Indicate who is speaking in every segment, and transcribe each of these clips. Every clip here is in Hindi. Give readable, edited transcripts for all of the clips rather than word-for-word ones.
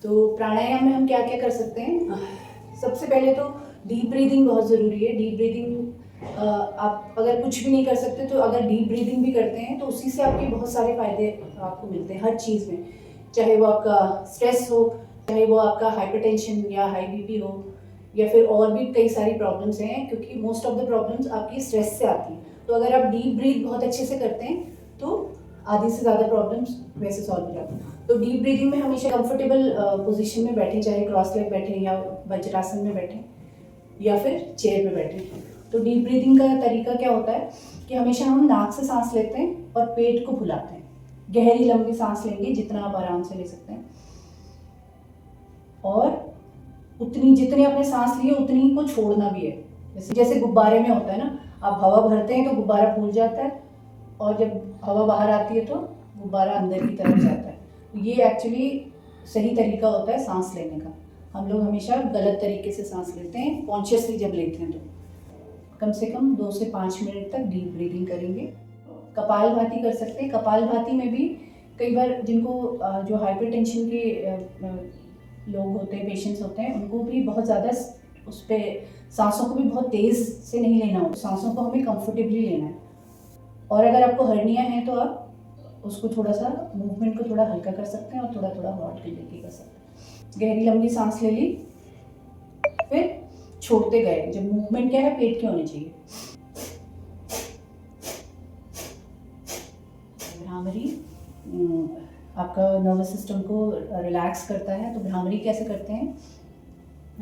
Speaker 1: तो प्राणायाम में हम क्या क्या कर सकते हैं? सबसे पहले तो डीप ब्रीदिंग बहुत ज़रूरी है। डीप ब्रीदिंग आप अगर कुछ भी नहीं कर सकते तो अगर डीप ब्रीदिंग भी करते हैं तो उसी से आपके बहुत सारे फ़ायदे आपको मिलते हैं हर चीज़ में। चाहे वो आपका स्ट्रेस हो, चाहे वो आपका हाइपरटेंशन या हाई बीपी हो, या फिर और भी कई सारी प्रॉब्लम्स हैं, क्योंकि मोस्ट ऑफ द प्रॉब्लम्स आपकी स्ट्रेस से आती हैं। तो अगर आप डीप ब्रीथ बहुत अच्छे से करते हैं तो आधी से ज़्यादा प्रॉब्लम्स वैसे सॉल्व हो जाती हैं। तो डीप ब्रीदिंग में हमेशा कंफर्टेबल पोजीशन में बैठें, चाहे क्रॉस लेग बैठें या वज्रासन में बैठें या फिर चेयर पे बैठें। तो डीप ब्रीदिंग का तरीका क्या होता है कि हमेशा हम नाक से सांस लेते हैं और पेट को फुलाते हैं। गहरी लंबी सांस लेंगे जितना आप आराम से ले सकते हैं, और उतनी जितने आपने सांस लिए उतनी ही को छोड़ना भी है। जैसे गुब्बारे में होता है ना, आप हवा भरते हैं तो गुब्बारा फूल जाता है, और जब हवा बाहर आती है तो गुब्बारा अंदर की तरफ जाता है। ये एक्चुअली सही तरीका होता है सांस लेने का। हम लोग हमेशा गलत तरीके से सांस लेते हैं, कॉन्शियसली जब लेते हैं तो कम से कम 2 से 5 मिनट तक डीप ब्रीदिंग करेंगे। कपालभाति कर सकते हैं। कपालभाति में भी कई बार जिनको जो हाइपरटेंशन के लोग होते हैं, पेशेंट्स होते हैं, उनको भी बहुत ज़्यादा उस पर सांसों को भी बहुत तेज़ से नहीं लेना होता, सांसों को हमें कंफर्टेबली लेना है। और अगर आपको हर्निया है तो आप उसको थोड़ा सा मूवमेंट को थोड़ा हल्का कर सकते हैं और थोड़ा थोड़ा हॉट लेके कर सकते हैं। गहरी लंबी सांस ले ली, फिर छोड़ते गए। जब मूवमेंट क्या है, पेट की होनी चाहिए। भ्रामरी आपका नर्वस सिस्टम को रिलैक्स करता है। तो भ्रामरी कैसे करते हैं?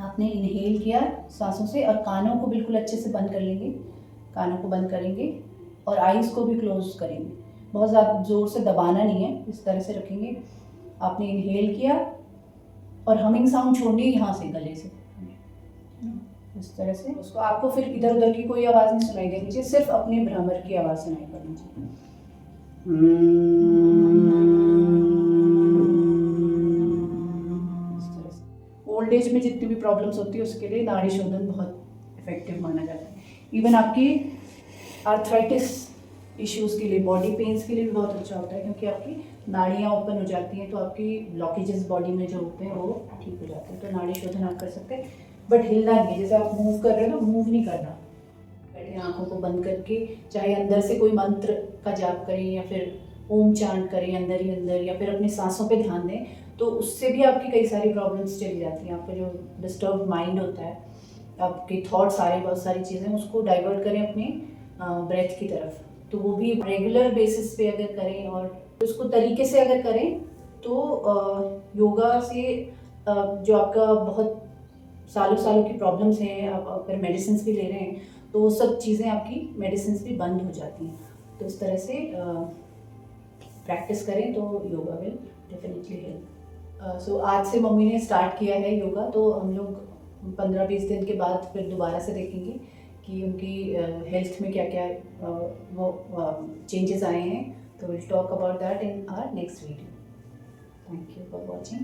Speaker 1: आपने इनहेल किया सांसों से और कानों को बिल्कुल अच्छे से बंद कर लेंगे, कानों को बंद करेंगे और आईज को भी क्लोज करेंगे। बहुत ज़्यादा ज़ोर से दबाना नहीं है, इस तरह से रखेंगे। आपने इनहेल किया और हमिंग साउंड छोड़नी है यहाँ से, गले से, इस तरह से। उसको आपको फिर इधर उधर की कोई आवाज़ नहीं सुनाई देनी चाहिए, सिर्फ अपने भ्रमर की आवाज़ सुनाई पड़नी चाहिए। ओल्ड एज में जितनी भी प्रॉब्लम्स होती है उसके लिए नाड़ी शोधन बहुत इफेक्टिव माना जाता है। इवन आपकी आर्थराइटिस इश्यूज़ के लिए, बॉडी पेन्स के लिए भी बहुत अच्छा होता है, क्योंकि आपकी नाड़ियाँ ओपन हो जाती हैं तो आपकी ब्लॉकेजेस बॉडी में जो होते हैं वो ठीक हो जाते हैं। तो नाड़ी शोधन आप कर सकते हैं, बट हिलना नहीं है। जैसे आप मूव कर रहे हो ना, मूव नहीं करना। बैठे आंखों को बंद करके, चाहे अंदर से कोई मंत्र का जाप करें या फिर ओम चांट करें अंदर ही अंदर, या फिर अपनी सांसों पे ध्यान दें, तो उससे भी आपकी कई सारी प्रॉब्लम्स चली जाती हैं। आपका जो डिस्टर्ब माइंड होता है, आपके थॉट्स सारे, बहुत सारी चीज़ें, उसको डाइवर्ट करें अपने ब्रेथ की तरफ। तो वो भी रेगुलर बेसिस पे अगर करें और उसको तरीके से अगर करें तो योगा से जो आपका बहुत सालों सालों की प्रॉब्लम्स हैं, आप अगर मेडिसिन भी ले रहे हैं तो वो सब चीज़ें आपकी मेडिसिन भी बंद हो जाती हैं। तो इस तरह से प्रैक्टिस करें तो योगा विल डेफिनेटली हेल्प। सो आज से मम्मी ने स्टार्ट किया है योगा, तो हम लोग 15-20 दिन के बाद फिर दोबारा से देखेंगे कि उनकी हेल्थ में क्या क्या वो चेंजेस आए हैं। तो will talk about that in our next video. Thank you for watching.